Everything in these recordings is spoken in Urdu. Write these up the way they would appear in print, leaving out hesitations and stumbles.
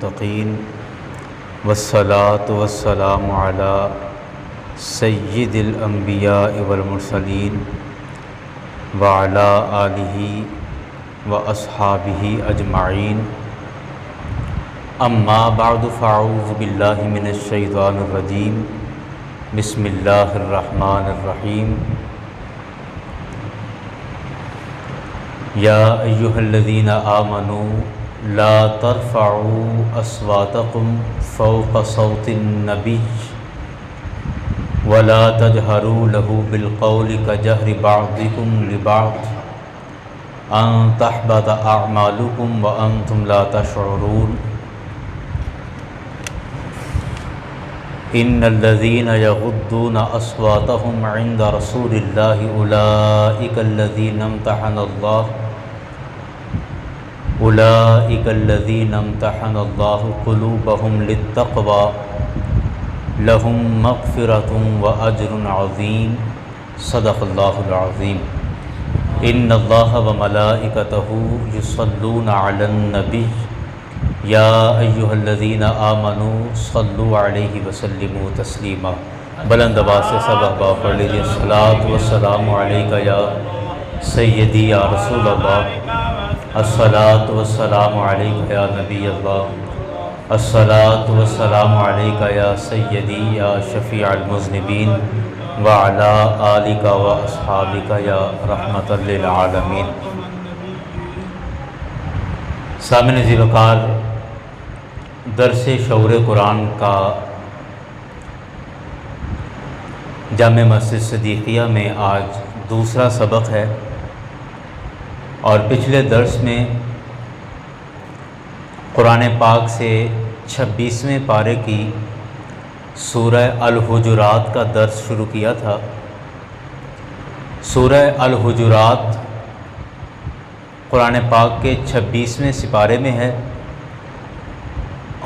للمتقین والصلاة والسلام علی سید الانبیاء والمرسلین وعلی آلہ واصحابہ اجمعین اما بعد فاعوذ باللہ من الشیطان الرجیم بسم اللہ الرحمن الرحیم یا ایہا الذین آمنوا لا ترفعوا اصواتکم فوق صوت النبی ولا تجہروا له بالقول كجہر بعضکم لبعض ان تحبط اعمالکم وانتم لا تشعرون ان الذين يغضون اصواتهم عند رسول الله اولئك الذين امتحن الله قلوبهم للتقوى لهم مغفرة واجر عظيم صدق الله العظيم ان الله وملائكته يصلون على النبي یا ایہا الذین آمنوا صلوا علیہ وسلموا تسلیما۔ بلند آواز سے سب احباب پڑھ لیجیے، الصلاۃ والسلام علیک یا سیدی یا رسول اللہ، الصلاۃ والسلام علیک یا نبی اللہ، الصلاۃ والسلام علیک یا سیدی یا شفیع المذنبین وعلی آلک واصحابک یا رحمۃ للعالمین۔ سامعین ذی وقار، درس شعور قرآن کا جامع مسجد صدیقیہ میں آج دوسرا سبق ہے، اور پچھلے درس میں قرآن پاک سے 26ویں پارے کی سورہ الحجرات کا درس شروع کیا تھا۔ سورہ الحجرات قرآن پاک کے 26ویں سپارے میں ہے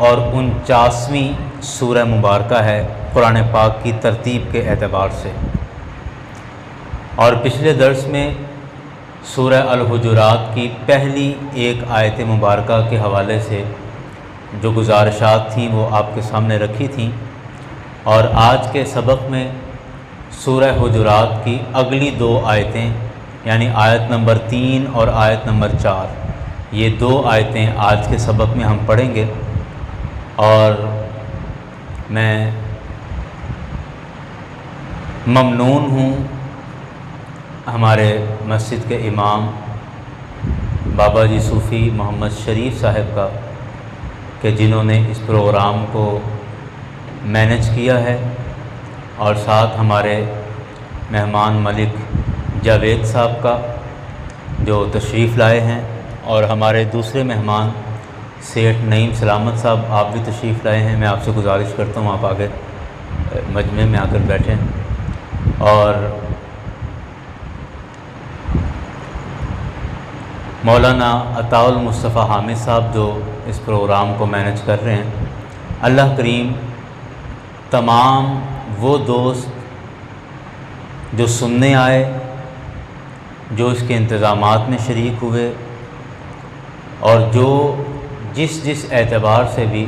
اور 49ویں سورہ مبارکہ ہے قرآن پاک کی ترتیب کے اعتبار سے۔ اور پچھلے درس میں سورہ الحجرات کی پہلی ایک آیت مبارکہ کے حوالے سے جو گزارشات تھیں وہ آپ کے سامنے رکھی تھیں، اور آج کے سبق میں سورہ حجرات کی اگلی دو آیتیں، یعنی آیت نمبر 3 اور آیت نمبر 4، یہ دو آیتیں آج کے سبق میں ہم پڑھیں گے۔ اور میں ممنون ہوں ہمارے مسجد کے امام بابا جی صوفی محمد شریف صاحب کا کہ جنہوں نے اس پروگرام کو مینیج کیا ہے، اور ساتھ ہمارے مہمان ملک جاوید صاحب کا جو تشریف لائے ہیں، اور ہمارے دوسرے مہمان سیٹھ نعیم سلامت صاحب، آپ بھی تشریف لائے ہیں۔ میں آپ سے گزارش کرتا ہوں آپ آگے مجمع میں آ کر بیٹھیں۔ اور مولانا عطاء المصطفیٰ حامد صاحب جو اس پروگرام کو مینیج کر رہے ہیں، اللہ کریم تمام وہ دوست جو سننے آئے، جو اس کے انتظامات میں شریک ہوئے، اور جو جس اعتبار سے بھی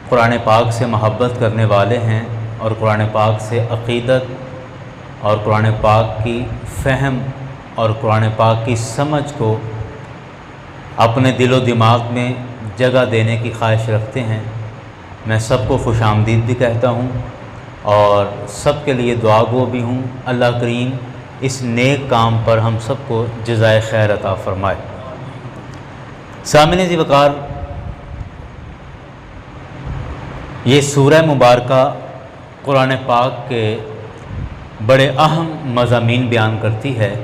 قرآن پاک سے محبت کرنے والے ہیں، اور قرآن پاک سے عقیدت اور قرآن پاک کی فہم اور قرآن پاک کی سمجھ کو اپنے دل و دماغ میں جگہ دینے کی خواہش رکھتے ہیں، میں سب کو خوش آمدید بھی کہتا ہوں، اور سب کے لیے دعا گو بھی ہوں۔ اللہ کریم اس نیک کام پر ہم سب کو جزائے خیر عطا فرمائے۔ سامعین ذی وقار، یہ سورہ مبارکہ قرآن پاک کے بڑے اہم مضامین بیان کرتی ہے،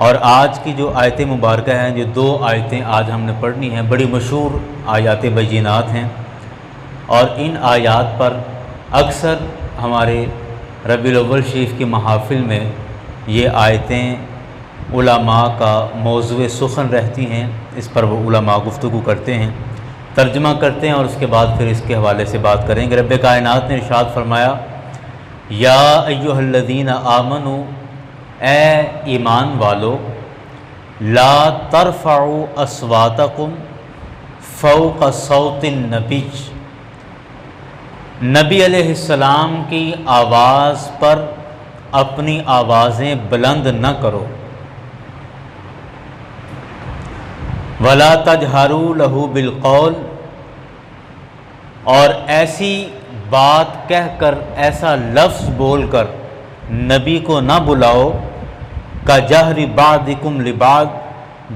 اور آج کی جو آیت مبارکہ ہیں، جو دو آیتیں آج ہم نے پڑھنی ہیں، بڑی مشہور آیات بینات ہیں، اور ان آیات پر اکثر ہمارے ربیع الاول شریف کی محافل میں یہ آیتیں علماء کا موضوع سخن رہتی ہیں، اس پر وہ علماء گفتگو کرتے ہیں، ترجمہ کرتے ہیں، اور اس کے بعد پھر اس کے حوالے سے بات کریں گے۔ رب کائنات نے ارشاد فرمایا، یا ایہا الذین آمنوا، اے ایمان والو، لا ترفعوا اصواتکم فوق صوت النبی، نبی علیہ السلام کی آواز پر اپنی آوازیں بلند نہ کرو، ولا تجہروا لہ بالقول، اور ایسی بات کہہ کر، ایسا لفظ بول کر نبی کو نہ بلاؤ، کجہر بعضکم لبعض،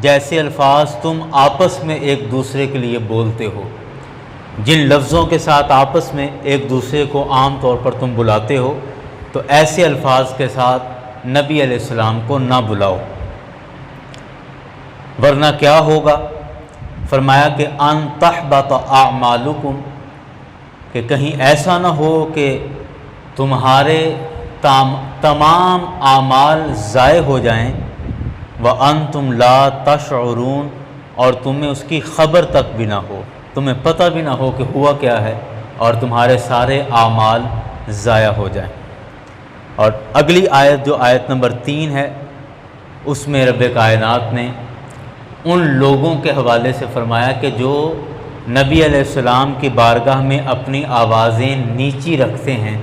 جیسے الفاظ تم آپس میں ایک دوسرے کے لیے بولتے ہو، جن لفظوں کے ساتھ آپس میں ایک دوسرے کو عام طور پر تم بلاتے ہو، تو ایسے الفاظ کے ساتھ نبی علیہ السلام کو نہ بلاؤ، ورنہ کیا ہوگا؟ فرمایا کہ ان تحبط اعمالکم، کہ کہیں ایسا نہ ہو کہ تمہارے تمام اعمال ضائع ہو جائیں، وانتم لا تشعرون، اور تمہیں اس کی خبر تک بھی نہ ہو، تمہیں پتہ بھی نہ ہو کہ ہوا کیا ہے، اور تمہارے سارے اعمال ضائع ہو جائیں۔ اور اگلی آیت جو آیت نمبر 3 ہے، اس میں رب کائنات نے ان لوگوں کے حوالے سے فرمایا کہ جو نبی علیہ السلام کی بارگاہ میں اپنی آوازیں نیچی رکھتے ہیں،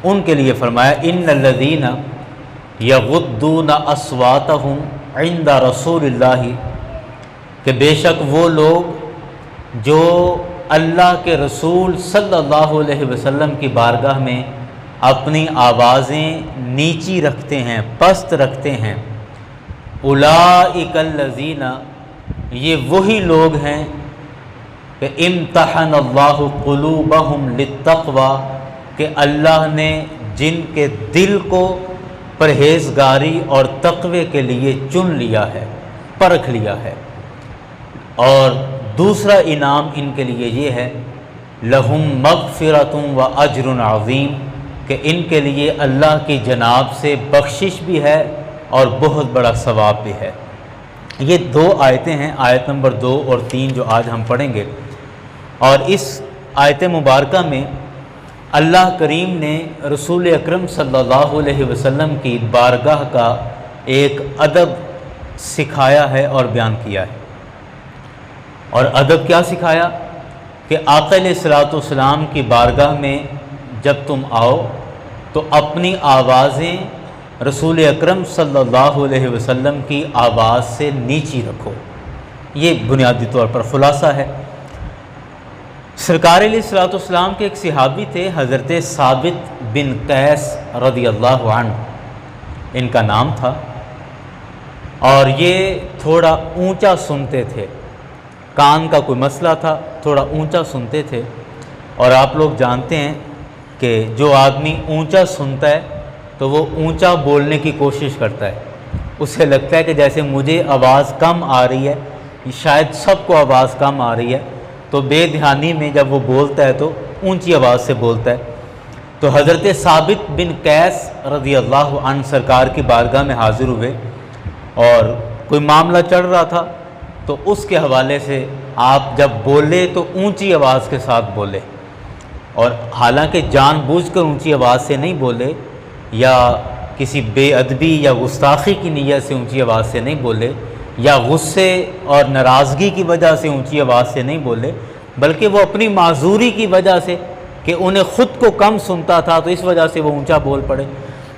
ان کے لیے فرمایا ان الذین یغضون اصواتہم عند رسول اللہ، کہ بے شک وہ لوگ جو اللہ کے رسول صلی اللہ علیہ وسلم کی بارگاہ میں اپنی آوازیں نیچی رکھتے ہیں، پست رکھتے ہیں، اولئک الذین، یہ وہی لوگ ہیں کہ امتحن اللہ قلوبہم للتقوی، کہ اللہ نے جن کے دل کو پرہیزگاری اور تقوی کے لیے چن لیا ہے، پرکھ لیا ہے۔ اور دوسرا انعام ان کے لیے یہ ہے لہم مغفرۃ و اجر عظیم، کہ ان کے لیے اللہ کی جناب سے بخشش بھی ہے اور بہت بڑا ثواب بھی ہے۔ یہ 2 آیتیں ہیں، آیت نمبر 2 اور 3 جو آج ہم پڑھیں گے، اور اس آیت مبارکہ میں اللہ کریم نے رسول اکرم صلی اللہ علیہ وسلم کی بارگاہ کا ایک ادب سکھایا ہے اور بیان کیا ہے۔ اور ادب کیا سکھایا؟ کہ آقا علیہ الصلوۃ والسلام کی بارگاہ میں جب تم آؤ تو اپنی آوازیں رسول اکرم صلی اللہ علیہ وسلم کی آواز سے نیچی رکھو۔ یہ بنیادی طور پر خلاصہ ہے۔ سرکار علیہ الصلوۃ والسلام کے ایک صحابی تھے، حضرت ثابت بن قیس رضی اللہ عنہ ان کا نام تھا، اور یہ تھوڑا اونچا سنتے تھے، کان کا کوئی مسئلہ تھا، تھوڑا اونچا سنتے تھے۔ اور آپ لوگ جانتے ہیں کہ جو آدمی اونچا سنتا ہے تو وہ اونچا بولنے کی کوشش کرتا ہے، اسے لگتا ہے کہ جیسے مجھے آواز کم آ رہی ہے، شاید سب کو آواز کم آ رہی ہے، تو بے دھیانی میں جب وہ بولتا ہے تو اونچی آواز سے بولتا ہے۔ تو حضرت ثابت بن قیس رضی اللہ عنہ سرکار کی بارگاہ میں حاضر ہوئے، اور کوئی معاملہ چل رہا تھا، تو اس کے حوالے سے آپ جب بولے تو اونچی آواز کے ساتھ بولے، اور حالانکہ جان بوجھ کر اونچی آواز سے نہیں بولے، یا کسی بے ادبی یا گستاخی کی نیت سے اونچی آواز سے نہیں بولے، یا غصے اور ناراضگی کی وجہ سے اونچی آواز سے نہیں بولے، بلکہ وہ اپنی معذوری کی وجہ سے کہ انہیں خود کو کم سنتا تھا تو اس وجہ سے وہ اونچا بول پڑے۔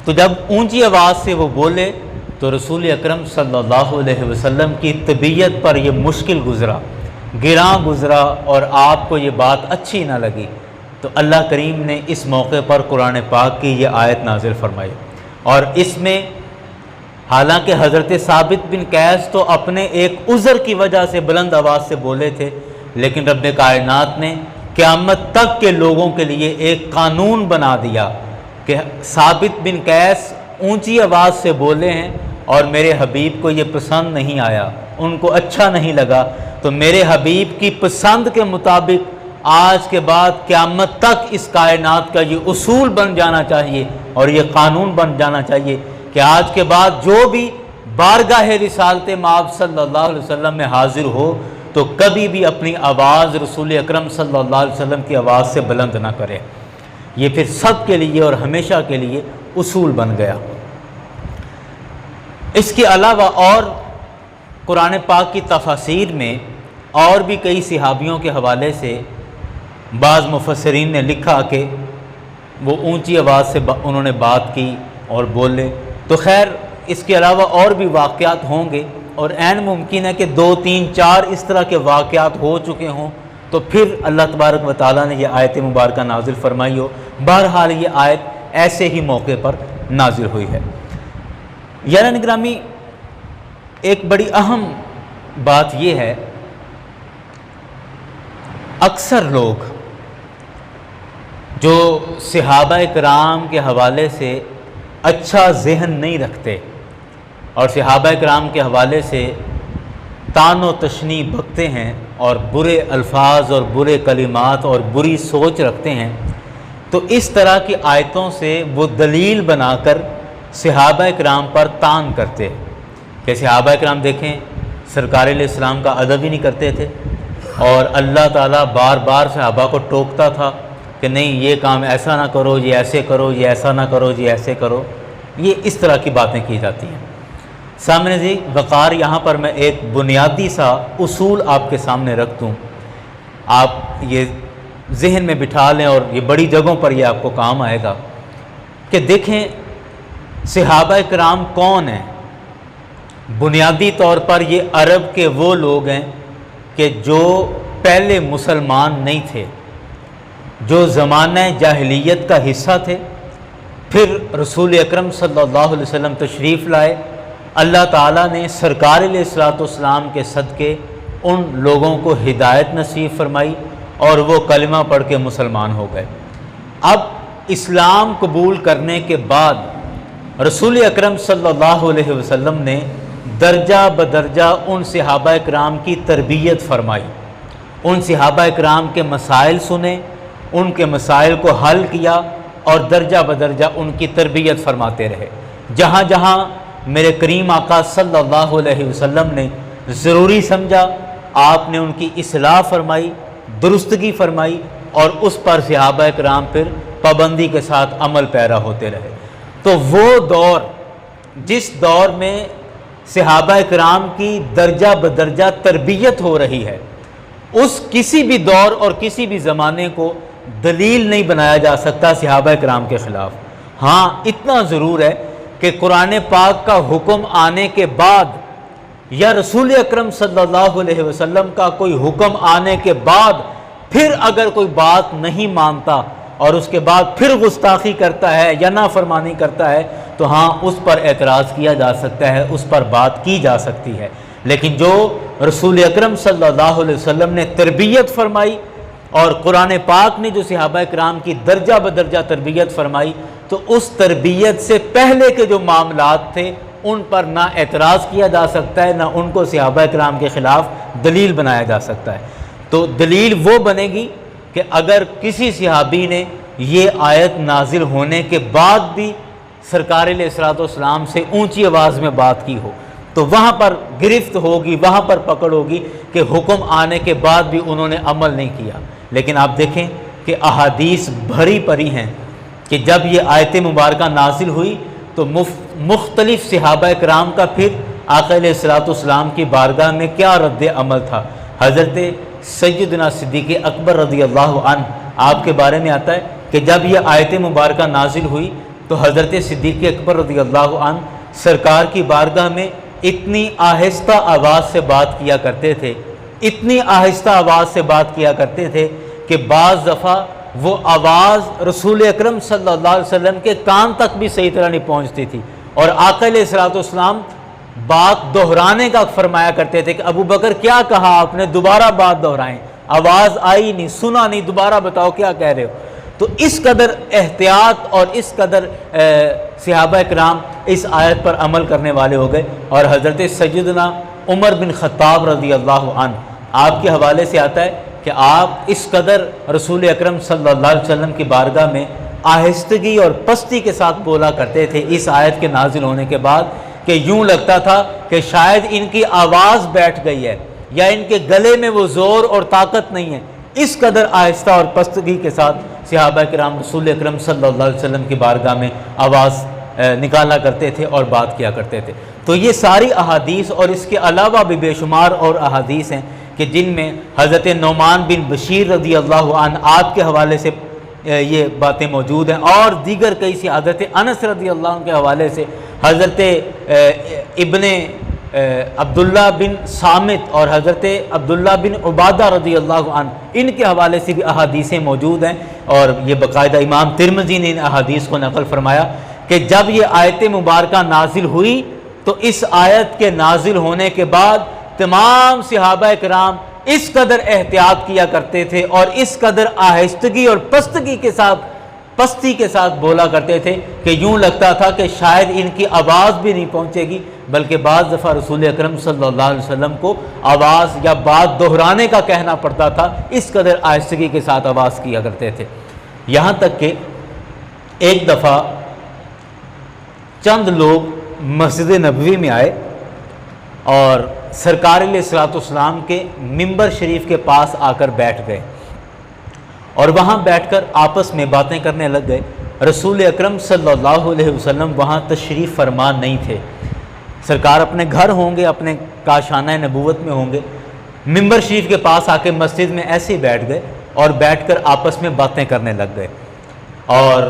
تو جب اونچی آواز سے وہ بولے تو رسول اکرم صلی اللہ علیہ وسلم کی طبیعت پر یہ مشکل گزرا، گراں گزرا، اور آپ کو یہ بات اچھی نہ لگی۔ تو اللہ کریم نے اس موقع پر قرآن پاک کی یہ آیت نازل فرمائی، اور اس میں حالانکہ حضرت ثابت بن قیس تو اپنے ایک عذر کی وجہ سے بلند آواز سے بولے تھے، لیکن رب کائنات نے قیامت تک کے لوگوں کے لیے ایک قانون بنا دیا کہ ثابت بن قیس اونچی آواز سے بولے ہیں اور میرے حبیب کو یہ پسند نہیں آیا، ان کو اچھا نہیں لگا، تو میرے حبیب کی پسند کے مطابق آج کے بعد قیامت تک اس کائنات کا یہ اصول بن جانا چاہیے اور یہ قانون بن جانا چاہیے کہ آج کے بعد جو بھی بارگاہ رسالت مآب صلی اللہ علیہ وسلم میں حاضر ہو تو کبھی بھی اپنی آواز رسول اکرم صلی اللہ علیہ وسلم کی آواز سے بلند نہ کرے۔ یہ پھر سب کے لیے اور ہمیشہ کے لیے اصول بن گیا۔ اس کے علاوہ اور قرآن پاک کی تفاسیر میں اور بھی کئی صحابیوں کے حوالے سے بعض مفسرین نے لکھا کہ وہ اونچی آواز سے انہوں نے بات کی اور بولے. تو خیر اس کے علاوہ اور بھی واقعات ہوں گے، اور عین ممکن ہے کہ 2 3 4 اس طرح کے واقعات ہو چکے ہوں، تو پھر اللہ تبارک و تعالیٰ نے یہ آیت مبارکہ نازل فرمائی ہو. بہرحال یہ آیت ایسے ہی موقع پر نازل ہوئی ہے. یاران گرامی، ایک بڑی اہم بات یہ ہے، اکثر لوگ جو صحابہ کرام کے حوالے سے اچھا ذہن نہیں رکھتے اور صحابہ کرام کے حوالے سے طعن و تشنیع بکتے ہیں اور برے الفاظ اور برے کلمات اور بری سوچ رکھتے ہیں، تو اس طرح کی آیتوں سے وہ دلیل بنا کر صحابہ کرام پر طعن کرتے ہیں کہ صحابہ کرام دیکھیں سرکار علیہ السلام کا ادب ہی نہیں کرتے تھے، اور اللہ تعالیٰ بار بار صحابہ کو ٹوکتا تھا کہ نہیں یہ کام ایسا نہ کرو، یہ ایسے کرو، یہ ایسا نہ کرو، یہ ایسے کرو. یہ اس طرح کی باتیں کی جاتی ہیں. سامنے جی وقار، یہاں پر میں ایک بنیادی سا اصول آپ کے سامنے رکھ دوں، آپ یہ ذہن میں بٹھا لیں اور یہ بڑی جگہوں پر یہ آپ کو کام آئے گا کہ دیکھیں صحابہ کرام کون ہیں. بنیادی طور پر یہ عرب کے وہ لوگ ہیں کہ جو پہلے مسلمان نہیں تھے، جو زمانہ جاہلیت کا حصہ تھے. پھر رسول اکرم صلی اللہ علیہ وسلم تشریف لائے، اللہ تعالیٰ نے سرکار علیہ السلام کے صدقے ان لوگوں کو ہدایت نصیب فرمائی اور وہ کلمہ پڑھ کے مسلمان ہو گئے. اب اسلام قبول کرنے کے بعد رسول اکرم صلی اللہ علیہ وسلم نے درجہ بدرجہ ان صحابہ کرام کی تربیت فرمائی، ان صحابہ کرام کے مسائل سنے، ان کے مسائل کو حل کیا اور درجہ بدرجہ ان کی تربیت فرماتے رہے. جہاں جہاں میرے کریم آقا صلی اللہ علیہ وسلم نے ضروری سمجھا، آپ نے ان کی اصلاح فرمائی، درستگی فرمائی، اور اس پر صحابہ کرام پھر پابندی کے ساتھ عمل پیرا ہوتے رہے. تو وہ دور، جس دور میں صحابہ کرام کی درجہ بدرجہ تربیت ہو رہی ہے، اس کسی بھی دور اور کسی بھی زمانے کو دلیل نہیں بنایا جا سکتا صحابہ کرام کے خلاف. ہاں اتنا ضرور ہے کہ قرآن پاک کا حکم آنے کے بعد یا رسول اکرم صلی اللہ علیہ وسلم کا کوئی حکم آنے کے بعد پھر اگر کوئی بات نہیں مانتا اور اس کے بعد پھر گستاخی کرتا ہے یا نافرمانی کرتا ہے، تو ہاں اس پر اعتراض کیا جا سکتا ہے، اس پر بات کی جا سکتی ہے. لیکن جو رسول اکرم صلی اللہ علیہ وسلم نے تربیت فرمائی اور قرآن پاک نے جو صحابہ کرام کی درجہ بدرجہ تربیت فرمائی، تو اس تربیت سے پہلے کے جو معاملات تھے ان پر نہ اعتراض کیا جا سکتا ہے، نہ ان کو صحابہ کرام کے خلاف دلیل بنایا جا سکتا ہے. تو دلیل وہ بنے گی کہ اگر کسی صحابی نے یہ آیت نازل ہونے کے بعد بھی سرکار علیہ السلام سے اونچی آواز میں بات کی ہو، تو وہاں پر گرفت ہوگی، وہاں پر پکڑ ہوگی کہ حکم آنے کے بعد بھی انہوں نے عمل نہیں کیا. لیکن آپ دیکھیں کہ احادیث بھری پڑی ہیں کہ جب یہ آیت مبارکہ نازل ہوئی تو مختلف صحابہ کرام کا پھر آقا علیہ السلام کی بارگاہ میں کیا رد عمل تھا. حضرت سیدنا صدیق اکبر رضی اللہ عنہ، آپ کے بارے میں آتا ہے کہ جب یہ آیت مبارکہ نازل ہوئی تو حضرت صدیق اکبر رضی اللہ عنہ سرکار کی بارگاہ میں اتنی آہستہ آواز سے بات کیا کرتے تھے، اتنی آہستہ آواز سے بات کیا کرتے تھے کہ بعض دفعہ وہ آواز رسول اکرم صلی اللہ علیہ وسلم کے کان تک بھی صحیح طرح نہیں پہنچتی تھی، اور آقا علیہ السلام بات دہرانے کا فرمایا کرتے تھے کہ ابو بکر کیا کہا آپ نے، دوبارہ بات دہرائیں، آواز آئی نہیں، سنا نہیں، دوبارہ بتاؤ کیا کہہ رہے ہو. تو اس قدر احتیاط اور اس قدر صحابہ کرام اس آیت پر عمل کرنے والے ہو گئے. اور حضرت سیدنا عمر بن خطاب رضی اللہ عنہ، آپ کے حوالے سے آتا ہے کہ آپ اس قدر رسول اکرم صلی اللہ علیہ وسلم کی بارگاہ میں آہستگی اور پستی کے ساتھ بولا کرتے تھے اس آیت کے نازل ہونے کے بعد کہ یوں لگتا تھا کہ شاید ان کی آواز بیٹھ گئی ہے یا ان کے گلے میں وہ زور اور طاقت نہیں ہے. اس قدر آہستہ اور پستگی کے ساتھ صحابہ کرام رسول اکرم صلی اللہ علیہ وسلم کی بارگاہ میں آواز نکالا کرتے تھے اور بات کیا کرتے تھے. تو یہ ساری احادیث اور اس کے علاوہ بھی بے شمار اور احادیث ہیں کہ جن میں حضرت نعمان بن بشیر رضی اللہ عنہ آپ کے حوالے سے یہ باتیں موجود ہیں، اور دیگر کئی سی حضرت انس رضی اللہ عنہ کے حوالے سے، حضرت ابن عبداللہ بن صامت اور حضرت عبداللہ بن عبادہ رضی اللہ عنہ، ان کے حوالے سے بھی احادیثیں موجود ہیں، اور یہ باقاعدہ امام ترمذی نے ان احادیث کو نقل فرمایا کہ جب یہ آیت مبارکہ نازل ہوئی تو اس آیت کے نازل ہونے کے بعد تمام صحابہ کرام اس قدر احتیاط کیا کرتے تھے اور اس قدر آہستگی اور پستی کے ساتھ بولا کرتے تھے کہ یوں لگتا تھا کہ شاید ان کی آواز بھی نہیں پہنچے گی، بلکہ بعض دفعہ رسول اکرم صلی اللہ علیہ وسلم کو آواز یا بات دہرانے کا کہنا پڑتا تھا، اس قدر آہستگی کے ساتھ آواز کیا کرتے تھے۔ یہاں تک کہ ایک دفعہ چند لوگ مسجد نبوی میں آئے اور سرکار علیہ الصلوۃ والسلام کے ممبر شریف کے پاس آ کر بیٹھ گئے، اور وہاں بیٹھ کر آپس میں باتیں کرنے لگ گئے۔ رسول اکرم صلی اللہ علیہ وسلم وہاں تشریف فرما نہیں تھے، سرکار اپنے گھر ہوں گے، اپنے کاشانہ نبوت میں ہوں گے، ممبر شریف کے پاس آ کے مسجد میں ایسے ہی بیٹھ گئے اور بیٹھ کر آپس میں باتیں کرنے لگ گئے، اور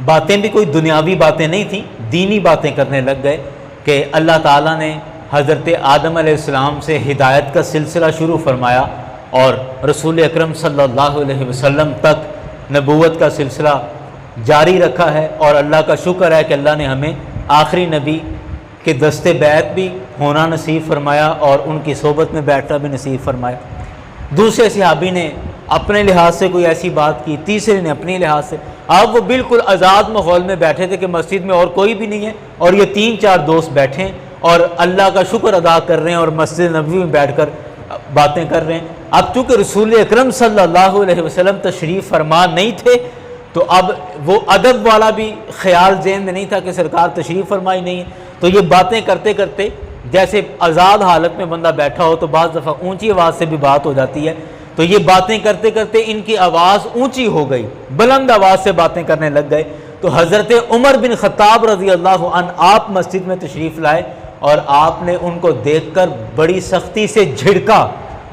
باتیں بھی کوئی دنیاوی باتیں نہیں تھیں، دینی باتیں کرنے لگ گئے کہ اللہ تعالیٰ نے حضرت آدم علیہ السلام سے ہدایت کا سلسلہ شروع فرمایا اور رسول اکرم صلی اللہ علیہ وسلم تک نبوت کا سلسلہ جاری رکھا ہے، اور اللہ کا شکر ہے کہ اللہ نے ہمیں آخری نبی کے دست بیعت بھی ہونا نصیب فرمایا اور ان کی صحبت میں بیٹھنا بھی نصیب فرمایا۔ دوسرے صحابی نے اپنے لحاظ سے کوئی ایسی بات کی، تیسرے نے اپنے لحاظ سے، اب وہ بالکل آزاد ماحول میں بیٹھے تھے کہ مسجد میں اور کوئی بھی نہیں ہے اور یہ 3-4 دوست بیٹھے ہیں اور اللہ کا شکر ادا کر رہے ہیں اور مسجد نبوی میں بیٹھ کر باتیں کر رہے ہیں۔ اب چونکہ رسول اکرم صلی اللہ علیہ وسلم تشریف فرما نہیں تھے تو اب وہ ادب والا بھی خیال ذہن میں نہیں تھا کہ سرکار تشریف فرمائی نہیں ہے، تو یہ باتیں کرتے کرتے جیسے آزاد حالت میں بندہ بیٹھا ہو تو بعض دفعہ اونچی آواز سے بھی بات ہو جاتی ہے، تو یہ باتیں کرتے کرتے ان کی آواز اونچی ہو گئی، بلند آواز سے باتیں کرنے لگ گئے۔ تو حضرت عمر بن خطاب رضی اللہ عنہ آپ مسجد میں تشریف لائے اور آپ نے ان کو دیکھ کر بڑی سختی سے جھڑکا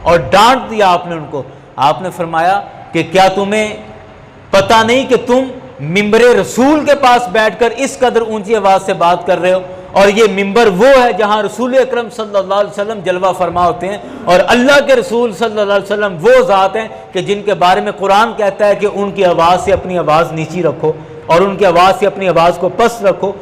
اور ڈانٹ دیا آپ نے ان کو۔ آپ نے فرمایا کہ کیا تمہیں پتہ نہیں کہ تم ممبر رسول کے پاس بیٹھ کر اس قدر اونچی آواز سے بات کر رہے ہو، اور یہ ممبر وہ ہے جہاں رسول اکرم صلی اللہ علیہ وسلم جلوہ فرما ہوتے ہیں، اور اللہ کے رسول صلی اللہ علیہ وسلم وہ ذات ہیں کہ جن کے بارے میں قرآن کہتا ہے کہ ان کی آواز سے اپنی آواز نیچی رکھو اور ان کی آواز سے اپنی آواز کو پست رکھو۔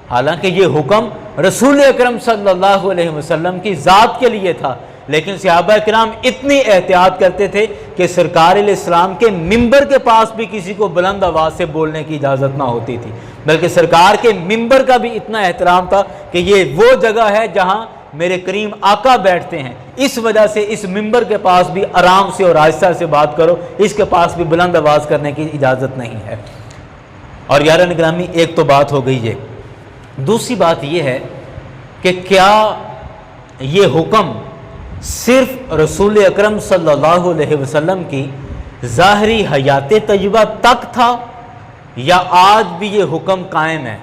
حالانکہ یہ حکم رسول اکرم صلی اللہ علیہ وسلم کی ذات کے لیے تھا، لیکن صحابہ کرام اتنی احتیاط کرتے تھے کہ سرکار علیہ السلام کے ممبر کے پاس بھی کسی کو بلند آواز سے بولنے کی اجازت نہ ہوتی تھی، بلکہ سرکار کے ممبر کا بھی اتنا احترام تھا کہ یہ وہ جگہ ہے جہاں میرے کریم آقا بیٹھتے ہیں، اس وجہ سے اس ممبر کے پاس بھی آرام سے اور آہستہ سے بات کرو، اس کے پاس بھی بلند آواز کرنے کی اجازت نہیں ہے۔ اور یاران گرامی، ایک تو بات ہو گئی یہ، دوسری بات یہ ہے کہ کیا یہ حکم صرف رسول اکرم صلی اللہ علیہ وسلم کی ظاہری حیات طیبہ تک تھا، یا آج بھی یہ حکم قائم ہے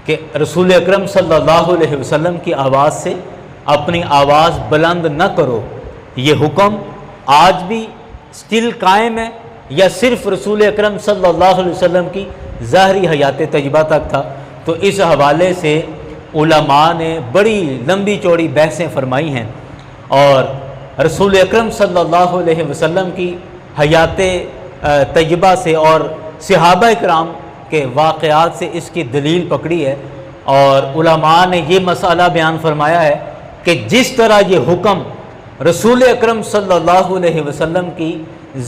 کہ رسول اکرم صلی اللہ علیہ وسلم کی آواز سے اپنی آواز بلند نہ کرو؟ یہ حکم آج بھی سٹل قائم ہے یا صرف رسول اکرم صلی اللہ علیہ وسلم کی ظاہری حیات طیبہ تک تھا؟ تو اس حوالے سے علماء نے بڑی لمبی چوڑی بحثیں فرمائی ہیں، اور رسول اکرم صلی اللہ علیہ وسلم کی حیات طیبہ سے اور صحابہ کرام کے واقعات سے اس کی دلیل پکڑی ہے، اور علماء نے یہ مسئلہ بیان فرمایا ہے کہ جس طرح یہ حکم رسول اکرم صلی اللہ علیہ وسلم کی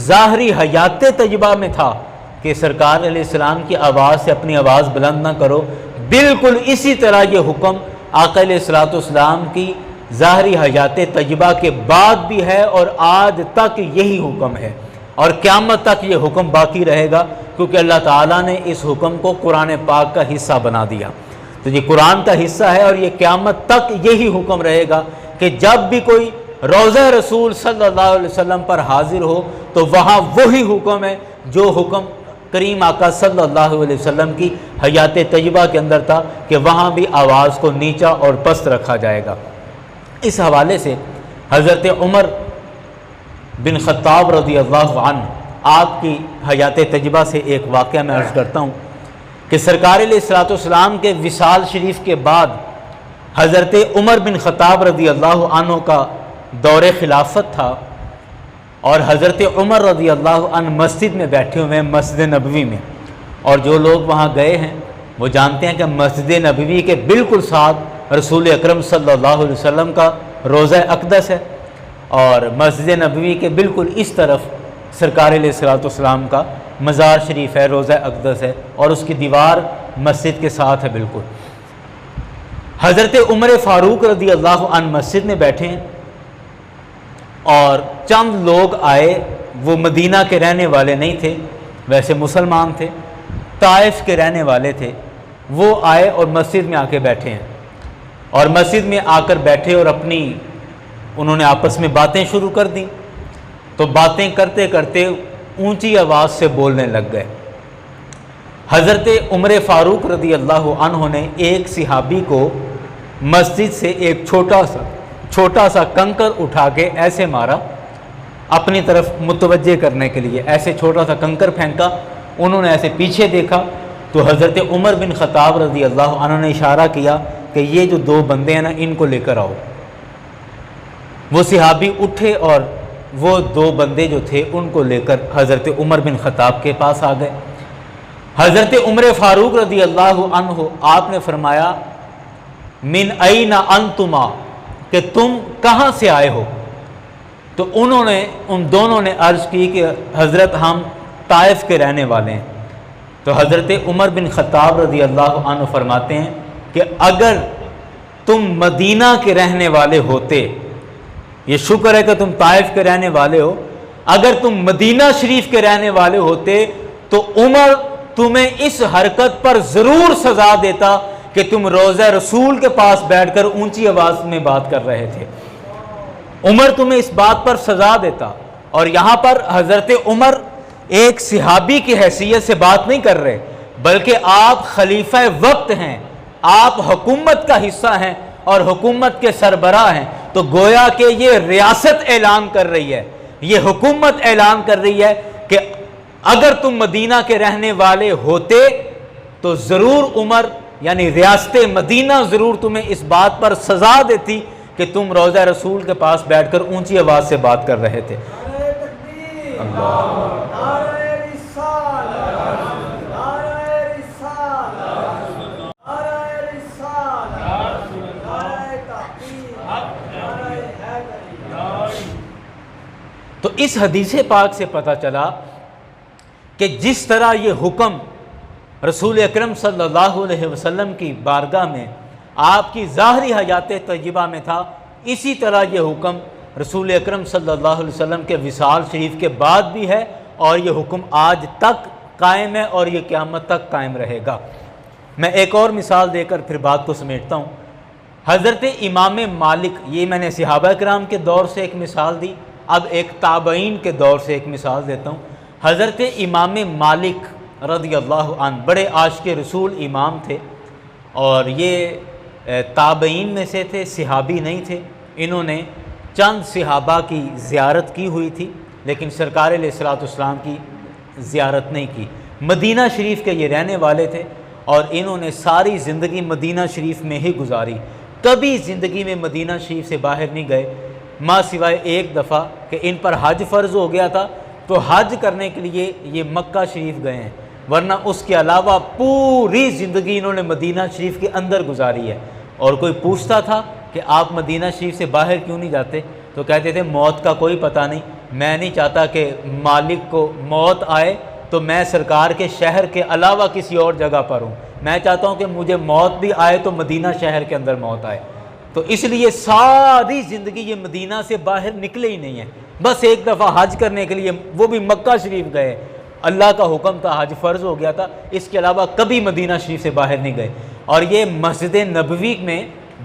ظاہری حیات طیبہ میں تھا کہ سرکار علیہ السلام کی آواز سے اپنی آواز بلند نہ کرو، بالکل اسی طرح یہ حکم آقا علیہ الصلوۃ والسلام کی ظاہری حیات طیبہ کے بعد بھی ہے، اور آج تک یہی حکم ہے، اور قیامت تک یہ حکم باقی رہے گا، کیونکہ اللہ تعالیٰ نے اس حکم کو قرآن پاک کا حصہ بنا دیا۔ تو یہ قرآن کا حصہ ہے اور یہ قیامت تک یہی حکم رہے گا کہ جب بھی کوئی روضہ رسول صلی اللہ علیہ وسلم پر حاضر ہو تو وہاں وہی حکم ہے جو حکم کریم آقا صلی اللہ علیہ وسلم کی حیات طیبہ کے اندر تھا، کہ وہاں بھی آواز کو نیچا اور پست رکھا جائے گا۔ اس حوالے سے حضرت عمر بن خطاب رضی اللہ عنہ آپ کی حیات تجربہ سے ایک واقعہ میں عرض کرتا ہوں کہ سرکار علیہ الصلوۃ والسلام کے وصال شریف کے بعد حضرت عمر بن خطاب رضی اللہ عنہ کا دور خلافت تھا، اور حضرت عمر رضی اللہ عنہ مسجد میں بیٹھے ہوئے ہیں، مسجد نبوی میں، اور جو لوگ وہاں گئے ہیں وہ جانتے ہیں کہ مسجد نبوی کے بالکل ساتھ رسول اکرم صلی اللہ علیہ وسلم کا روضہ اقدس ہے، اور مسجد نبوی کے بالکل اس طرف سرکار علیہ الصلوۃ والسلام کا مزار شریف ہے، روضہ اقدس ہے، اور اس کی دیوار مسجد کے ساتھ ہے بالکل۔ حضرت عمر فاروق رضی اللہ عنہ مسجد میں بیٹھے ہیں، اور چند لوگ آئے، وہ مدینہ کے رہنے والے نہیں تھے، ویسے مسلمان تھے، طائف کے رہنے والے تھے، وہ آئے اور مسجد میں آ کے بیٹھے ہیں، اور مسجد میں آ کر بیٹھے اور انہوں نے آپس میں باتیں شروع کر دیں، تو باتیں کرتے کرتے اونچی آواز سے بولنے لگ گئے۔ حضرت عمر فاروق رضی اللہ عنہ نے ایک صحابی کو مسجد سے ایک چھوٹا سا کنکر اٹھا کے ایسے مارا، اپنی طرف متوجہ کرنے کے لیے ایسے چھوٹا سا کنکر پھینکا۔ انہوں نے ایسے پیچھے دیکھا تو حضرت عمر بن خطاب رضی اللہ عنہ نے اشارہ کیا کہ یہ جو دو بندے ہیں نا، ان کو لے کر آؤ۔ وہ صحابی اٹھے اور وہ دو بندے جو تھے ان کو لے کر حضرت عمر بن خطاب کے پاس آ گئے۔ حضرت عمر فاروق رضی اللہ عنہ آپ نے فرمایا من این انتما، کہ تم کہاں سے آئے ہو؟ تو ان دونوں نے عرض کی کہ حضرت ہم طائف کے رہنے والے ہیں۔ تو حضرت عمر بن خطاب رضی اللہ عنہ فرماتے ہیں کہ اگر تم مدینہ کے رہنے والے ہوتے، یہ شکر ہے کہ تم طائف کے رہنے والے ہو، اگر تم مدینہ شریف کے رہنے والے ہوتے تو عمر تمہیں اس حرکت پر ضرور سزا دیتا کہ تم روضہ رسول کے پاس بیٹھ کر اونچی آواز میں بات کر رہے تھے، عمر تمہیں اس بات پر سزا دیتا۔ اور یہاں پر حضرت عمر ایک صحابی کی حیثیت سے بات نہیں کر رہے، بلکہ آپ خلیفہ وقت ہیں، آپ حکومت کا حصہ ہیں اور حکومت کے سربراہ ہیں، تو گویا کہ یہ ریاست اعلان کر رہی ہے، یہ حکومت اعلان کر رہی ہے کہ اگر تم مدینہ کے رہنے والے ہوتے تو ضرور عمر یعنی ریاست مدینہ ضرور تمہیں اس بات پر سزا دیتی کہ تم روضہ رسول کے پاس بیٹھ کر اونچی آواز سے بات کر رہے تھے۔ تو اس حدیث پاک سے پتہ چلا کہ جس طرح یہ حکم رسول اکرم صلی اللہ علیہ وسلم کی بارگاہ میں آپ کی ظاہری حیات طیبہ میں تھا، اسی طرح یہ حکم رسول اکرم صلی اللہ علیہ وسلم کے وصال شریف کے بعد بھی ہے، اور یہ حکم آج تک قائم ہے اور یہ قیامت تک قائم رہے گا۔ میں ایک اور مثال دے کر پھر بات کو سمیٹتا ہوں۔ حضرت امام مالک، یہ میں نے صحابہ کرام کے دور سے ایک مثال دی، اب ایک تابعین کے دور سے ایک مثال دیتا ہوں۔ حضرت امام مالک رضی اللہ عنہ بڑے عاشق رسول امام تھے، اور یہ تابعین میں سے تھے، صحابی نہیں تھے۔ انہوں نے چند صحابہ کی زیارت کی ہوئی تھی، لیکن سرکار علیہ الصلوۃ والسلام کی زیارت نہیں کی۔ مدینہ شریف کے یہ رہنے والے تھے، اور انہوں نے ساری زندگی مدینہ شریف میں ہی گزاری، کبھی زندگی میں مدینہ شریف سے باہر نہیں گئے، ماں سوائے ایک دفعہ کہ ان پر حج فرض ہو گیا تھا تو حج کرنے کے لیے یہ مکہ شریف گئے ہیں، ورنہ اس کے علاوہ پوری زندگی انہوں نے مدینہ شریف کے اندر گزاری ہے۔ اور کوئی پوچھتا تھا کہ آپ مدینہ شریف سے باہر کیوں نہیں جاتے، تو کہتے تھے موت کا کوئی پتہ نہیں، میں نہیں چاہتا کہ مالک کو موت آئے تو میں سرکار کے شہر کے علاوہ کسی اور جگہ پر ہوں، میں چاہتا ہوں کہ مجھے موت بھی آئے تو مدینہ شہر کے اندر موت آئے۔ تو اس لیے ساری زندگی یہ مدینہ سے باہر نکلے ہی نہیں ہیں، بس ایک دفعہ حج کرنے کے لیے وہ بھی مکہ شریف گئے، اللہ کا حکم تھا، حج فرض ہو گیا تھا، اس کے علاوہ کبھی مدینہ شریف سے باہر نہیں گئے۔ اور یہ مسجد نبوی میں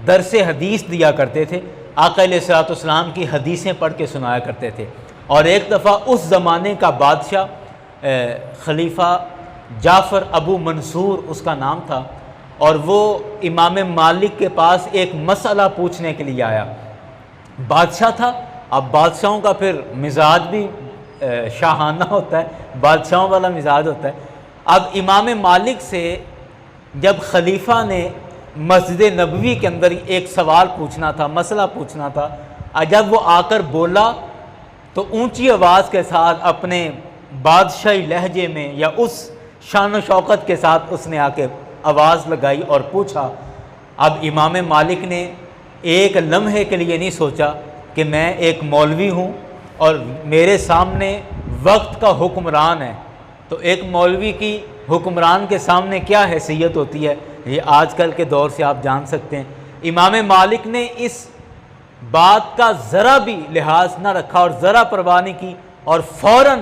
درس حدیث دیا کرتے تھے، آقا علیہ الصلوۃ والسلام کی حدیثیں پڑھ کے سنایا کرتے تھے۔ اور ایک دفعہ اس زمانے کا بادشاہ خلیفہ جعفر ابو منصور اس کا نام تھا، اور وہ امام مالک کے پاس ایک مسئلہ پوچھنے کے لیے آیا۔ بادشاہ تھا اب بادشاہوں کا پھر مزاج بھی شاہانہ ہوتا ہے، بادشاہوں والا مزاج ہوتا ہے۔ اب امام مالک سے جب خلیفہ نے مسجد نبوی کے اندر ایک سوال پوچھنا تھا، مسئلہ پوچھنا تھا، جب وہ آ کر بولا تو اونچی آواز کے ساتھ اپنے بادشاہی لہجے میں یا اس شان و شوکت کے ساتھ اس نے آ کے آواز لگائی اور پوچھا۔ اب امام مالک نے ایک لمحے کے لیے نہیں سوچا کہ میں ایک مولوی ہوں اور میرے سامنے وقت کا حکمران ہے، تو ایک مولوی کی حکمران کے سامنے کیا حیثیت ہوتی ہے، یہ آج کل کے دور سے آپ جان سکتے ہیں۔ امام مالک نے اس بات کا ذرا بھی لحاظ نہ رکھا اور ذرا پرواہ نہیں کی، اور فوراً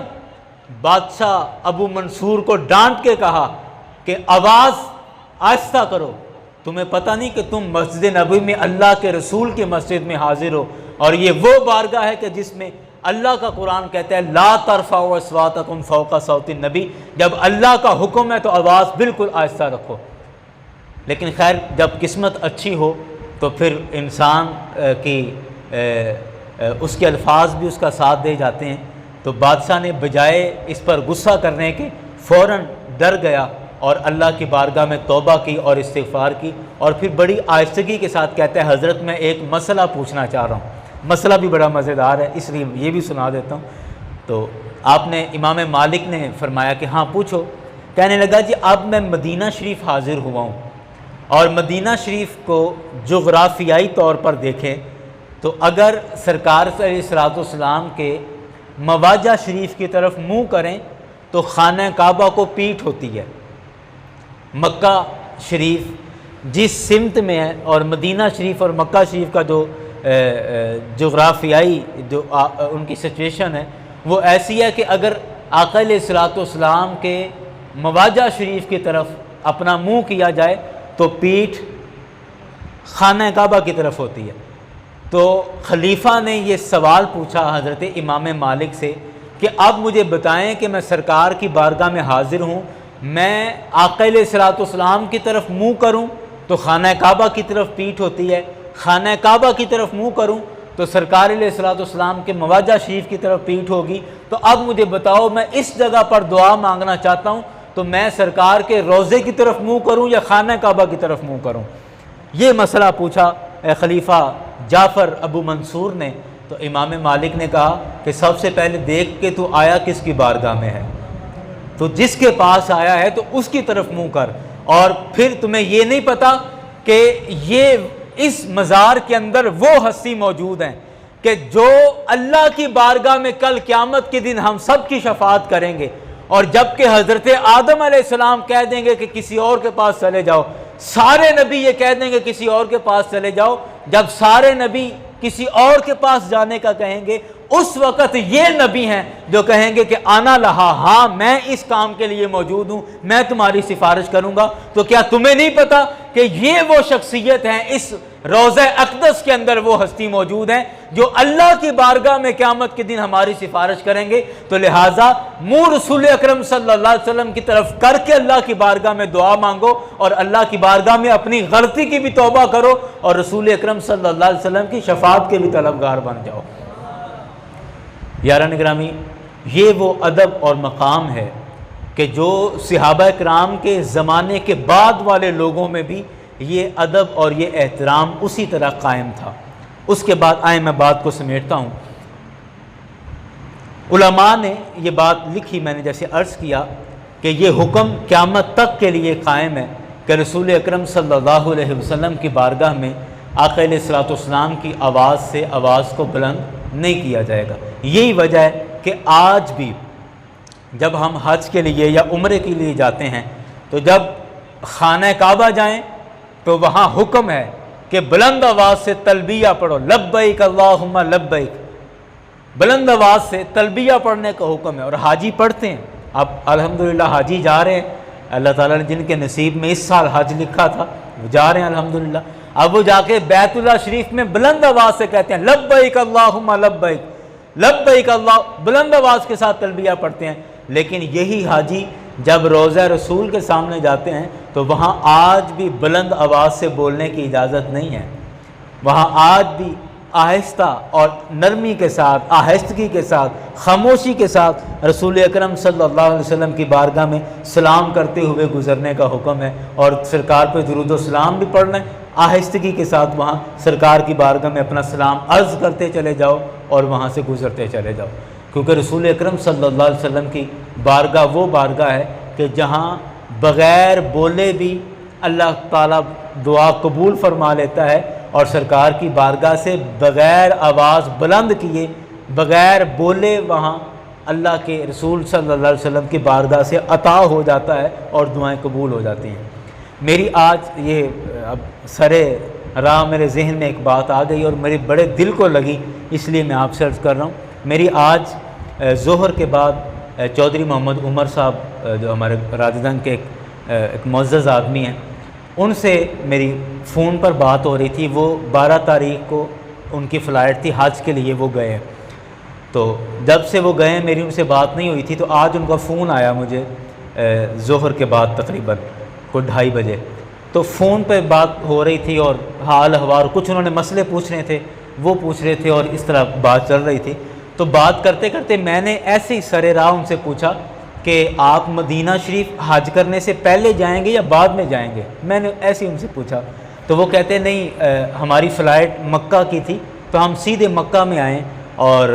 بادشاہ ابو منصور کو ڈانٹ کے کہا کہ آواز آہستہ کرو، تمہیں پتہ نہیں کہ تم مسجد نبوی میں اللہ کے رسول کی مسجد میں حاضر ہو، اور یہ وہ بارگاہ ہے کہ جس میں اللہ کا قرآن کہتا ہے لا ترفعوا اصواتکم فوق صوت النبی، جب اللہ کا حکم ہے تو آواز بالکل آہستہ رکھو۔ لیکن خیر جب قسمت اچھی ہو تو پھر انسان کی اس کے الفاظ بھی اس کا ساتھ دے جاتے ہیں، تو بادشاہ نے بجائے اس پر غصہ کرنے کے فوراً ڈر گیا اور اللہ کی بارگاہ میں توبہ کی اور استغفار کی، اور پھر بڑی آہستگی کے ساتھ کہتا ہے حضرت میں ایک مسئلہ پوچھنا چاہ رہا ہوں۔ مسئلہ بھی بڑا مزیدار ہے، اس لیے یہ بھی سنا دیتا ہوں۔ تو آپ نے امام مالک نے فرمایا کہ ہاں پوچھو۔ کہنے لگا جی اب میں مدینہ شریف حاضر ہوا ہوں، اور مدینہ شریف کو جغرافیائی طور پر دیکھیں تو اگر سرکار علیہ الصلوۃ والسلام کے مواجہ شریف کی طرف منہ کریں تو خانہ کعبہ کو پیٹھ ہوتی ہے۔ مکہ شریف جس سمت میں ہے اور مدینہ شریف اور مکہ شریف کا جو جغرافیائی جو ان کی سچویشن ہے وہ ایسی ہے کہ اگر آقا علیہ الصلوۃ والسلام کے مواجہ شریف کی طرف اپنا منہ کیا جائے تو پیٹھ خانہ کعبہ کی طرف ہوتی ہے۔ تو خلیفہ نے یہ سوال پوچھا حضرت امام مالک سے کہ اب مجھے بتائیں کہ میں سرکار کی بارگاہ میں حاضر ہوں، میں آقا علیہ الصلوۃ والسلام کی طرف منہ کروں تو خانہ کعبہ کی طرف پیٹھ ہوتی ہے، خانہ کعبہ کی طرف منہ کروں تو سرکار علیہ الصلوۃ والسلام کے مواجہ شریف کی طرف پیٹھ ہوگی۔ تو اب مجھے بتاؤ میں اس جگہ پر دعا مانگنا چاہتا ہوں تو میں سرکار کے روضے کی طرف منہ کروں یا خانہ کعبہ کی طرف منہ کروں؟ یہ مسئلہ پوچھا خلیفہ جعفر ابو منصور نے۔ تو امام مالک نے کہا کہ سب سے پہلے دیکھ کہ تو آیا کس کی بارگاہ میں ہے، تو جس کے پاس آیا ہے تو اس کی طرف منہ کر، اور پھر تمہیں یہ نہیں پتا کہ یہ اس مزار کے اندر وہ ہستی موجود ہیں کہ جو اللہ کی بارگاہ میں کل قیامت کے دن ہم سب کی شفاعت کریں گے، اور جب کہ حضرت آدم علیہ السلام کہہ دیں گے کہ کسی اور کے پاس چلے جاؤ، سارے نبی یہ کہہ دیں گے کسی اور کے پاس چلے جاؤ، جب سارے نبی کسی اور کے پاس جانے کا کہیں گے اس وقت یہ نبی ہیں جو کہیں گے کہ آنا لہا، ہاں میں اس کام کے لیے موجود ہوں، میں تمہاری سفارش کروں گا۔ تو کیا تمہیں نہیں پتا کہ یہ وہ شخصیت ہیں، اس روضہ اقدس کے اندر وہ ہستی موجود ہیں جو اللہ کی بارگاہ میں قیامت کے دن ہماری سفارش کریں گے؟ تو لہٰذا منہ رسول اکرم صلی اللہ علیہ وسلم کی طرف کر کے اللہ کی بارگاہ میں دعا مانگو، اور اللہ کی بارگاہ میں اپنی غلطی کی بھی توبہ کرو، اور رسول اکرم صلی اللہ علیہ وسلم کی شفاعت کے بھی طلبگار بن جاؤ۔ یاران گرامی، یہ وہ ادب اور مقام ہے کہ جو صحابہ کرام کے زمانے کے بعد والے لوگوں میں بھی یہ ادب اور یہ احترام اسی طرح قائم تھا۔ اس کے بعد آئیں میں بات کو سمیٹتا ہوں۔ علماء نے یہ بات لکھی، میں نے جیسے عرض کیا کہ یہ حکم قیامت تک کے لیے قائم ہے کہ رسول اکرم صلی اللہ علیہ وسلم کی بارگاہ میں آقا علیہ الصلوۃ والسلام کی آواز سے آواز کو بلند نہیں کیا جائے گا۔ یہی وجہ ہے کہ آج بھی جب ہم حج کے لیے یا عمرے کے لیے جاتے ہیں تو جب خانہ کعبہ جائیں تو وہاں حکم ہے کہ بلند آواز سے تلبیہ پڑھو، لبیک اللہم لبیک، بلند آواز سے تلبیہ پڑھنے کا حکم ہے، اور حاجی پڑھتے ہیں۔ اب الحمدللہ حاجی جا رہے ہیں، اللہ تعالیٰ نے جن کے نصیب میں اس سال حج لکھا تھا وہ جا رہے ہیں الحمدللہ۔ اب وہ جا کے بیت اللہ شریف میں بلند آواز سے کہتے ہیں لبیک اللہم لبیک، لبیک اللہ، بلند آواز کے ساتھ تلبیہ پڑھتے ہیں۔ لیکن یہی حاجی جب روضہ رسول کے سامنے جاتے ہیں تو وہاں آج بھی بلند آواز سے بولنے کی اجازت نہیں ہے، وہاں آج بھی آہستہ اور نرمی کے ساتھ، آہستگی کے ساتھ، خاموشی کے ساتھ رسول اکرم صلی اللہ علیہ وسلم کی بارگاہ میں سلام کرتے ہوئے گزرنے کا حکم ہے، اور سرکار پہ درود و سلام بھی پڑھنا ہے۔ آہستگی کے ساتھ وہاں سرکار کی بارگاہ میں اپنا سلام عرض کرتے چلے جاؤ اور وہاں سے گزرتے چلے جاؤ، کیونکہ رسول اکرم صلی اللہ علیہ وسلم کی بارگاہ وہ بارگاہ ہے کہ جہاں بغیر بولے بھی اللہ تعالیٰ دعا قبول فرما لیتا ہے، اور سرکار کی بارگاہ سے بغیر آواز بلند کیے، بغیر بولے وہاں اللہ کے رسول صلی اللہ علیہ وسلم کی بارگاہ سے عطا ہو جاتا ہے اور دعائیں قبول ہو جاتی ہیں۔ میری آج یہ اب سرے راہ میرے ذہن میں ایک بات آ گئی اور میرے بڑے دل کو لگی، اس لیے میں آپ سے عرض کر رہا ہوں۔ میری آج ظہر کے بعد چودھری محمد عمر صاحب جو ہمارے راددن کے ایک معزز آدمی ہیں، ان سے میری فون پر بات ہو رہی تھی۔ وہ 12 تاریخ کو ان کی فلائٹ تھی، حج کے لیے وہ گئے ہیں، تو جب سے وہ گئے میری ان سے بات نہیں ہوئی تھی، تو آج ان کا فون آیا مجھے ظہر کے بعد تقریباً کو 2:30 بجے، تو فون پہ بات ہو رہی تھی اور حال احوال کچھ انہوں نے مسئلے پوچھنے تھے وہ پوچھ رہے تھے، اور اس طرح بات چل رہی تھی۔ تو بات کرتے کرتے میں نے ایسے ہی سر راہ ان سے پوچھا کہ آپ مدینہ شریف حج کرنے سے پہلے جائیں گے یا بعد میں جائیں گے؟ میں نے ایسے ہی ان سے پوچھا، تو وہ کہتے نہیں، ہماری فلائٹ مکہ کی تھی تو ہم سیدھے مکہ میں آئیں اور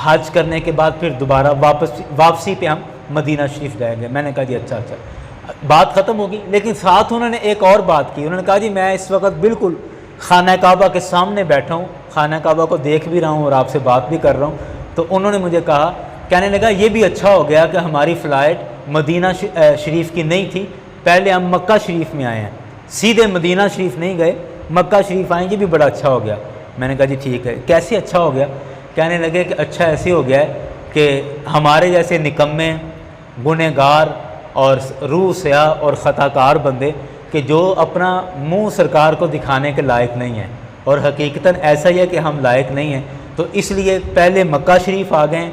حج کرنے کے بعد پھر دوبارہ واپسی پہ ہم مدینہ شریف جائیں گے۔ میں نے کہا جی اچھا، بات ختم ہوگی۔ لیکن ساتھ انہوں نے ایک اور بات کی، انہوں نے کہا جی میں اس وقت بالکل خانہ کعبہ کے سامنے بیٹھا ہوں، خانہ کعبہ کو دیکھ بھی رہا ہوں اور آپ سے بات بھی کر رہا ہوں۔ تو انہوں نے مجھے کہا، کہنے لگا یہ بھی اچھا ہو گیا کہ ہماری فلائٹ مدینہ شریف کی نہیں تھی، پہلے ہم مکہ شریف میں آئے ہیں، سیدھے مدینہ شریف نہیں گئے، مکہ شریف آئیں، یہ بھی بڑا اچھا ہو گیا۔ میں نے کہا جی ٹھیک ہے۔ کیسے اچھا ہو گیا؟ کہنے لگے کہ اچھا ایسے ہو گیا ہے کہ ہمارے جیسے نکمے، گنہگار اور روح سیاہ اور خطا کار بندے کہ جو اپنا منہ سرکار کو دکھانے کے لائق نہیں ہیں، اور حقیقتاً ایسا ہی ہے کہ ہم لائق نہیں ہیں، تو اس لیے پہلے مکہ شریف آ گئے،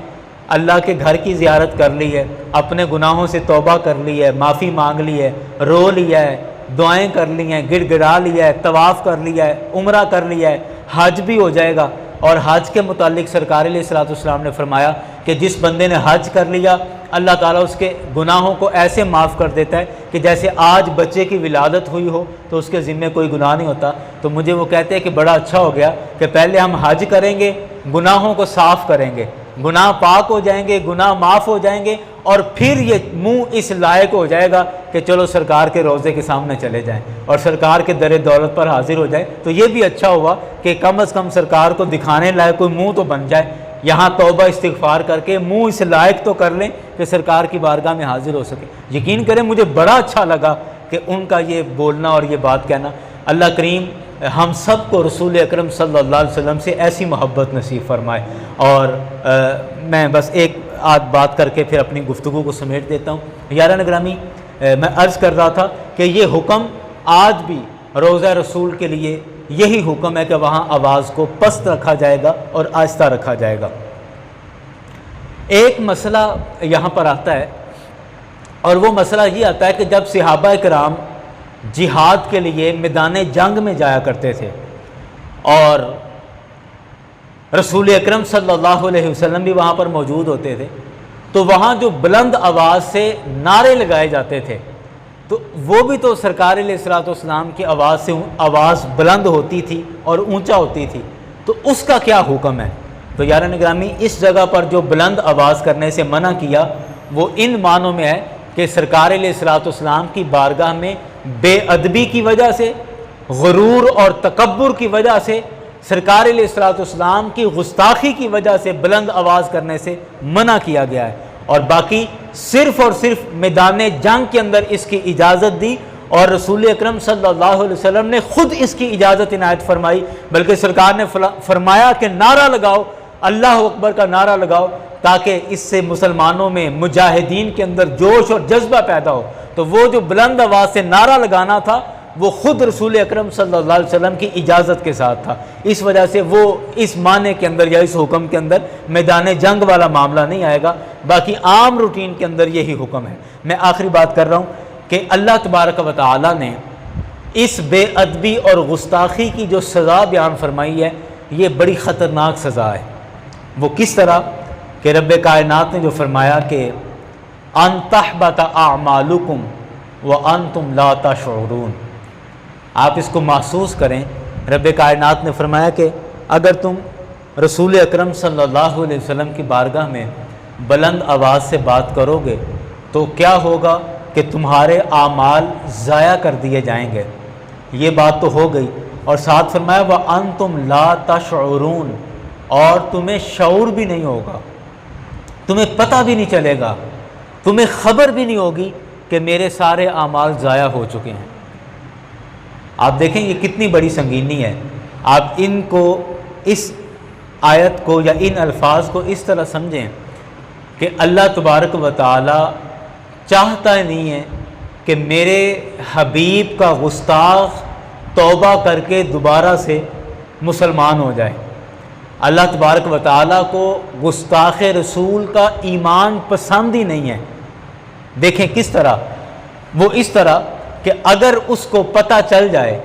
اللہ کے گھر کی زیارت کر لی ہے، اپنے گناہوں سے توبہ کر لی ہے، معافی مانگ لی ہے، رو لیا ہے، دعائیں کر لی ہیں، گڑ گڑا لیا ہے، طواف کر لیا ہے، عمرہ کر لیا ہے، حج بھی ہو جائے گا۔ اور حج کے متعلق سرکار علیہ الصلوۃ والسلام نے فرمایا کہ جس بندے نے حج کر لیا، اللہ تعالیٰ اس کے گناہوں کو ایسے معاف کر دیتا ہے کہ جیسے آج بچے کی ولادت ہوئی ہو تو اس کے ذمے کوئی گناہ نہیں ہوتا۔ تو مجھے وہ کہتے ہیں کہ بڑا اچھا ہو گیا کہ پہلے ہم حج کریں گے، گناہوں کو صاف کریں گے، گناہ پاک ہو جائیں گے، گناہ معاف ہو جائیں گے، اور پھر یہ منہ اس لائق ہو جائے گا کہ چلو سرکار کے روضے کے سامنے چلے جائیں اور سرکار کے در دولت پر حاضر ہو جائیں۔ تو یہ بھی اچھا ہوا کہ کم از کم سرکار کو دکھانے لائق کوئی منہ تو بن جائے، یہاں توبہ استغفار کر کے منہ اس لائق تو کر لیں کہ سرکار کی بارگاہ میں حاضر ہو سکے۔ یقین کریں مجھے بڑا اچھا لگا کہ ان کا یہ بولنا اور یہ بات کہنا۔ اللہ کریم ہم سب کو رسول اکرم صلی اللہ علیہ وسلم سے ایسی محبت نصیب فرمائے۔ اور میں بس ایک آدھ بات کر کے پھر اپنی گفتگو کو سمیٹ دیتا ہوں۔ یاران گرامی، میں عرض کر رہا تھا کہ یہ حکم آج بھی روضہ رسول کے لیے یہی حکم ہے کہ وہاں آواز کو پست رکھا جائے گا اور آہستہ رکھا جائے گا۔ ایک مسئلہ یہاں پر آتا ہے، اور وہ مسئلہ یہ آتا ہے کہ جب صحابہ کرام جہاد کے لیے میدان جنگ میں جایا کرتے تھے اور رسول اکرم صلی اللہ علیہ وسلم بھی وہاں پر موجود ہوتے تھے، تو وہاں جو بلند آواز سے نعرے لگائے جاتے تھے، تو وہ بھی تو سرکار علیہ الصلوۃ والسلام کی آواز سے آواز بلند ہوتی تھی اور اونچا ہوتی تھی، تو اس کا کیا حکم ہے؟ تو یاران گرامی، اس جگہ پر جو بلند آواز کرنے سے منع کیا وہ ان معنوں میں ہے کہ سرکار علیہ الصلوۃ والسلام کی بارگاہ میں بے ادبی کی وجہ سے، غرور اور تکبر کی وجہ سے، سرکار علیہ الصلوۃ والسلام کی گستاخی کی وجہ سے بلند آواز کرنے سے منع کیا گیا ہے، اور باقی صرف اور صرف میدان جنگ کے اندر اس کی اجازت دی، اور رسول اکرم صلی اللہ علیہ وسلم نے خود اس کی اجازت عنایت فرمائی، بلکہ سرکار نے فرمایا کہ نعرہ لگاؤ، اللہ اکبر کا نعرہ لگاؤ، تاکہ اس سے مسلمانوں میں، مجاہدین کے اندر جوش اور جذبہ پیدا ہو۔ تو وہ جو بلند آواز سے نعرہ لگانا تھا وہ خود رسول اکرم صلی اللہ علیہ وسلم کی اجازت کے ساتھ تھا، اس وجہ سے وہ اس معنی کے اندر یا اس حکم کے اندر میدان جنگ والا معاملہ نہیں آئے گا، باقی عام روٹین کے اندر یہی حکم ہے۔ میں آخری بات کر رہا ہوں کہ اللہ تبارک و تعالی نے اس بے ادبی اور گستاخی کی جو سزا بیان فرمائی ہے، یہ بڑی خطرناک سزا ہے۔ وہ کس طرح کہ رب کائنات نے جو فرمایا کہ ان تحبط اعمالکم وانتم لا تشعرون، آپ اس کو محسوس کریں۔ رب کائنات نے فرمایا کہ اگر تم رسول اکرم صلی اللہ علیہ وسلم کی بارگاہ میں بلند آواز سے بات کرو گے تو کیا ہوگا کہ تمہارے اعمال ضائع کر دیے جائیں گے۔ یہ بات تو ہو گئی، اور ساتھ فرمایا وَأَنْتُمْ لَا تَشْعُرُونَ، اور تمہیں شعور بھی نہیں ہوگا، تمہیں پتہ بھی نہیں چلے گا، تمہیں خبر بھی نہیں ہوگی کہ میرے سارے اعمال ضائع ہو چکے ہیں۔ آپ دیکھیں یہ کتنی بڑی سنگینی ہے۔ آپ ان کو، اس آیت کو یا ان الفاظ کو اس طرح سمجھیں کہ اللہ تبارک و تعالی چاہتا نہیں ہے کہ میرے حبیب کا گستاخ توبہ کر کے دوبارہ سے مسلمان ہو جائے۔ اللہ تبارک و تعالیٰ کو گستاخ رسول کا ایمان پسند ہی نہیں ہے۔ دیکھیں کس طرح، وہ اس طرح کہ اگر اس کو پتہ چل جائے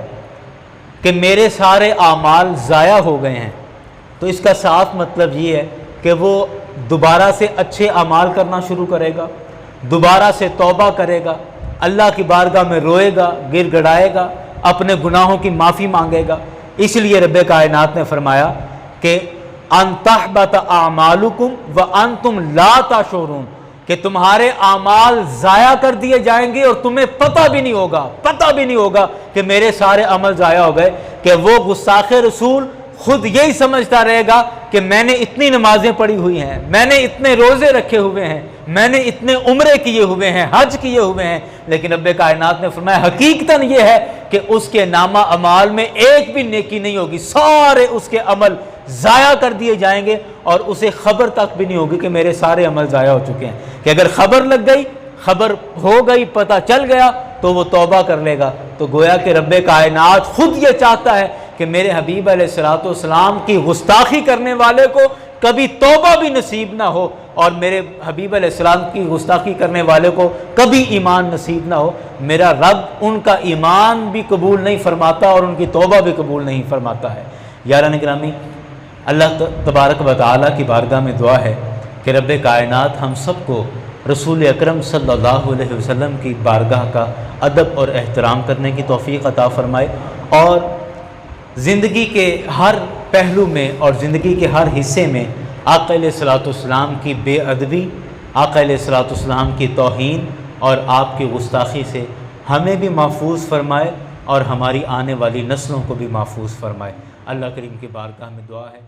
کہ میرے سارے اعمال ضائع ہو گئے ہیں تو اس کا صاف مطلب یہ ہے کہ وہ دوبارہ سے اچھے اعمال کرنا شروع کرے گا، دوبارہ سے توبہ کرے گا، اللہ کی بارگاہ میں روئے گا، گر گڑائے گا، اپنے گناہوں کی معافی مانگے گا۔ اس لیے رب کائنات نے فرمایا کہ ان تحبط اعمالکم وانتم لا تشعرون، کہ تمہارے اعمال ضائع کر دیے جائیں گے اور تمہیں پتہ بھی نہیں ہوگا کہ میرے سارے عمل ضائع ہو گئے۔ کہ وہ گستاخ رسول خود یہی سمجھتا رہے گا کہ میں نے اتنی نمازیں پڑھی ہوئی ہیں، میں نے اتنے روزے رکھے ہوئے ہیں، میں نے اتنے عمرے کیے ہوئے ہیں، حج کیے ہوئے ہیں، لیکن رب کائنات نے فرمایا حقیقتاً یہ ہے کہ اس کے نامہ اعمال میں ایک بھی نیکی نہیں ہوگی، سارے اس کے عمل ضائع کر دیے جائیں گے اور اسے خبر تک بھی نہیں ہوگی کہ میرے سارے عمل ضائع ہو چکے ہیں۔ کہ اگر خبر لگ گئی، خبر ہو گئی، پتہ چل گیا تو وہ توبہ کر لے گا۔ تو گویا کہ رب کائنات خود یہ چاہتا ہے کہ میرے حبیب علیہ الصلوۃ والسلام کی گستاخی کرنے والے کو کبھی توبہ بھی نصیب نہ ہو، اور میرے حبیب علیہ السلام کی گستاخی کرنے والے کو کبھی ایمان نصیب نہ ہو۔ میرا رب ان کا ایمان بھی قبول نہیں فرماتا اور ان کی توبہ بھی قبول نہیں فرماتا ہے۔ یاران گرامی، اللہ تبارک و تعالیٰ کی بارگاہ میں دعا ہے کہ رب کائنات ہم سب کو رسول اکرم صلی اللہ علیہ وسلم کی بارگاہ کا ادب اور احترام کرنے کی توفیق عطا فرمائے، اور زندگی کے ہر پہلو میں اور زندگی کے ہر حصے میں آقا علیہ الصلوۃ والسلام کی بے ادبی، آقا علیہ الصلوۃ والسلام کی توہین اور آپ کی گستاخی سے ہمیں بھی محفوظ فرمائے اور ہماری آنے والی نسلوں کو بھی محفوظ فرمائے۔ اللہ کریم کی بارگاہ میں دعا ہے